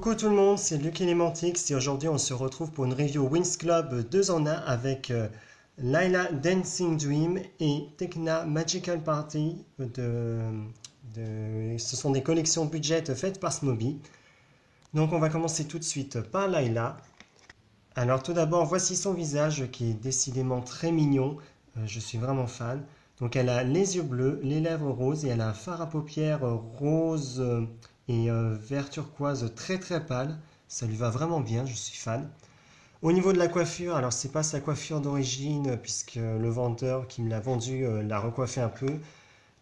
Coucou tout le monde, c'est Luc Elementix et aujourd'hui on se retrouve pour une review Winx Club 2 en 1 avec Layla Dancing Dream et Tekna Magical Party. Ce sont des collections budget faites par Smoby. Donc on va commencer tout de suite par Layla. Alors tout d'abord, voici son visage qui est décidément très mignon. Je suis vraiment fan. Donc elle a les yeux bleus, les lèvres roses et elle a un fard à paupières rose et vert turquoise très très pâle. Ça lui va vraiment bien, je suis fan. Au niveau de la coiffure, alors c'est pas sa coiffure d'origine puisque le vendeur qui me l'a vendu l'a recoiffé un peu.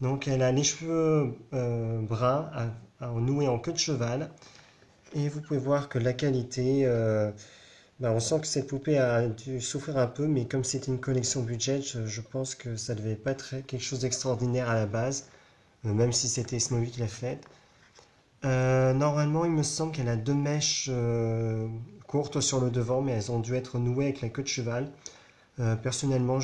Donc elle a les cheveux bruns noués en queue de cheval. Et vous pouvez voir que la qualité, on sent que cette poupée a dû souffrir un peu, mais comme c'était une collection budget, je pense que ça devait pas être quelque chose d'extraordinaire à la base, même si c'était Smoby qui l'a faite. Normalement, il me semble qu'elle a deux mèches courtes sur le devant, mais elles ont dû être nouées avec la queue de cheval. Personnellement,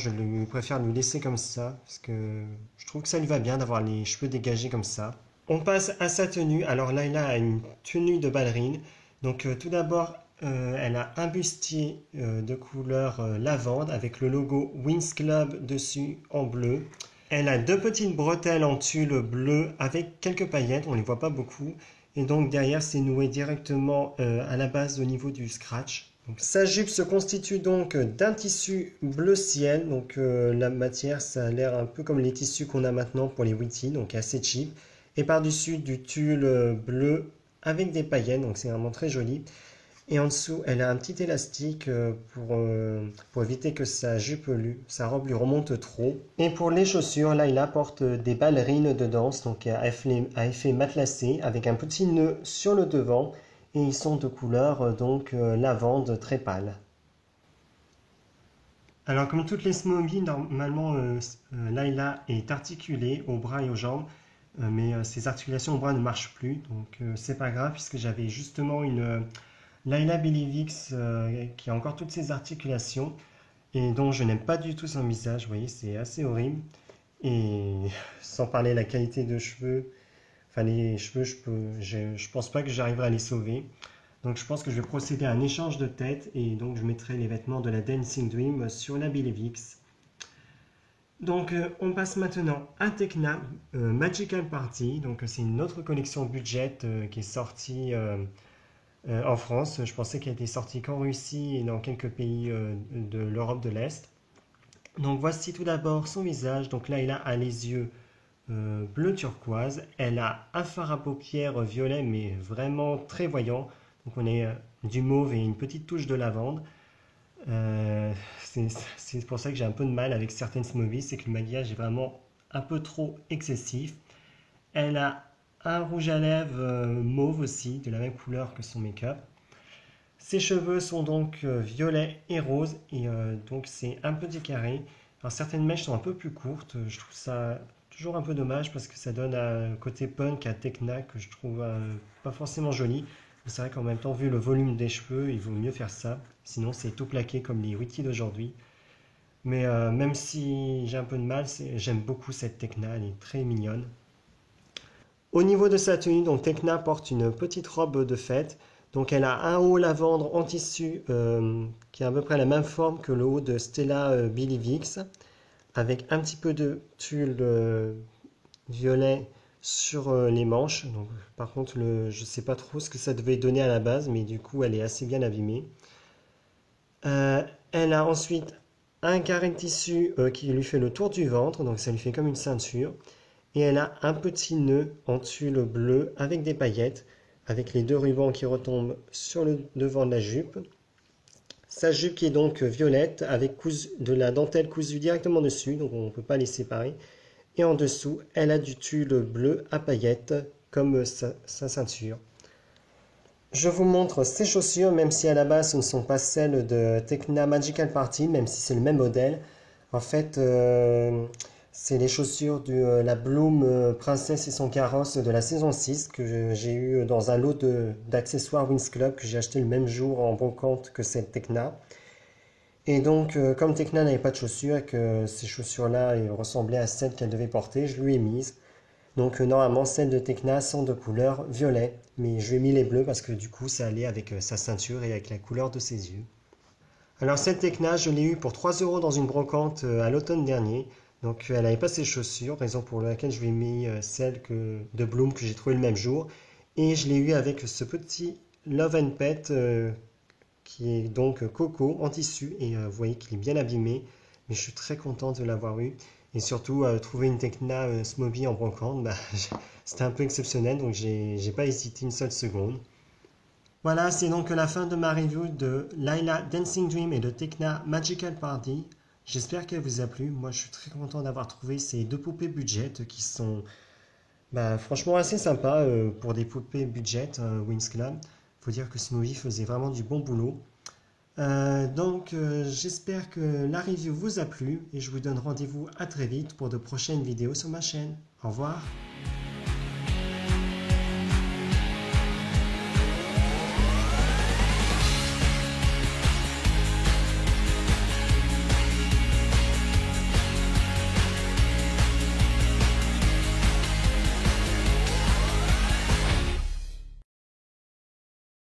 préfère lui laisser comme ça, parce que je trouve que ça lui va bien d'avoir les cheveux dégagés comme ça. On passe à sa tenue. Alors Layla a une tenue de ballerine. Donc tout d'abord, elle a un bustier de couleur lavande avec le logo Winx Club dessus en bleu. Elle a deux petites bretelles en tulle bleu avec quelques paillettes, on ne les voit pas beaucoup. Et donc derrière, c'est noué directement à la base au niveau du scratch. Donc, sa jupe se constitue donc d'un tissu bleu ciel. Donc la matière, ça a l'air un peu comme les tissus qu'on a maintenant pour les Witty, donc assez cheap. Et par-dessus du tulle bleu avec des paillettes, donc c'est vraiment très joli. Et en dessous, elle a un petit élastique pour éviter que sa robe lui remonte trop. Et pour les chaussures, Layla porte des ballerines de danse, donc à effet matelassé, avec un petit nœud sur le devant. Et ils sont de couleur lavande très pâle. Alors comme toutes les Smoby, normalement Layla est articulée aux bras et aux jambes. Mais ses articulations aux bras ne marchent plus, donc c'est pas grave puisque j'avais justement une Layla Bellivix qui a encore toutes ses articulations et dont je n'aime pas du tout son visage, vous voyez, c'est assez horrible. Et sans parler de la qualité de cheveux, enfin les cheveux, je pense pas que j'arriverai à les sauver. Donc je pense que je vais procéder à un échange de tête et donc je mettrai les vêtements de la Dancing Dream sur la Bellivix. Donc on passe maintenant à Tekna Magical Party. Donc c'est une autre collection budget qui est sortie en France. Je pensais qu'elle était sortie qu'en Russie et dans quelques pays de l'Europe de l'Est. Donc voici tout d'abord son visage. Donc là, il a les yeux bleu turquoise. Elle a un fard à paupières violet, mais vraiment très voyant. Donc on est du mauve et une petite touche de lavande. C'est pour ça que j'ai un peu de mal avec certaines Smoby, c'est que le maquillage est vraiment un peu trop excessif. Elle a un rouge à lèvres mauve aussi, de la même couleur que son make-up. Ses cheveux sont donc violets et roses, et donc c'est un petit carré. Alors certaines mèches sont un peu plus courtes, je trouve ça toujours un peu dommage parce que ça donne un côté punk à Tekna que je trouve pas forcément joli. C'est vrai qu'en même temps, vu le volume des cheveux, il vaut mieux faire ça. Sinon, c'est tout plaqué comme les Witty d'aujourd'hui. Mais même si j'ai un peu de mal, j'aime beaucoup cette Tekna, elle est très mignonne. Au niveau de sa tenue, donc Tekna porte une petite robe de fête. Donc elle a un haut lavande en tissu qui a à peu près la même forme que le haut de Stella Bellivix, avec un petit peu de tulle violet sur les manches. Donc, par contre, je ne sais pas trop ce que ça devait donner à la base, mais du coup, elle est assez bien abîmée. Elle a ensuite un carré de tissu qui lui fait le tour du ventre, donc ça lui fait comme une ceinture. Et elle a un petit nœud en tulle bleu avec des paillettes, avec les deux rubans qui retombent sur le devant de la jupe. Sa jupe qui est donc violette, avec de la dentelle cousue directement dessus, donc on ne peut pas les séparer. Et en dessous, elle a du tulle bleu à paillettes, comme sa ceinture. Je vous montre ses chaussures, même si à la base ce ne sont pas celles de Tekna Magical Party, même si c'est le même modèle. En fait, c'est les chaussures de la Bloom Princesse et son carrosse de la saison 6 que j'ai eu dans un lot d'accessoires Winx Club que j'ai acheté le même jour en brocante que cette Tekna. Et donc, comme Tekna n'avait pas de chaussures et que ces chaussures-là ressemblaient à celles qu'elle devait porter, je lui ai mises. Donc normalement celles de Tecna sont de couleur violet, mais je lui ai mis les bleus parce que du coup ça allait avec sa ceinture et avec la couleur de ses yeux. Alors cette Tecna, je l'ai eue pour 3 euros dans une brocante à l'automne dernier. Donc elle n'avait pas ses chaussures, raison pour laquelle je lui ai mis celle de Bloom que j'ai trouvé le même jour. Et je l'ai eu avec ce petit Love and Pet qui est donc coco en tissu. Et vous voyez qu'il est bien abîmé, mais je suis très content de l'avoir eu. Et surtout, trouver une Tecna Smoby en brocante, bah, c'était un peu exceptionnel, donc j'ai pas hésité une seule seconde. Voilà, c'est donc la fin de ma review de Layla Dancing Dream et de Tecna Magical Party. J'espère qu'elle vous a plu. Moi, je suis très content d'avoir trouvé ces deux poupées budget qui sont franchement assez sympas pour des poupées budget Winx Club. Faut dire que ce movie faisait vraiment du bon boulot. J'espère que la review vous a plu et je vous donne rendez-vous à très vite pour de prochaines vidéos sur ma chaîne. Au revoir.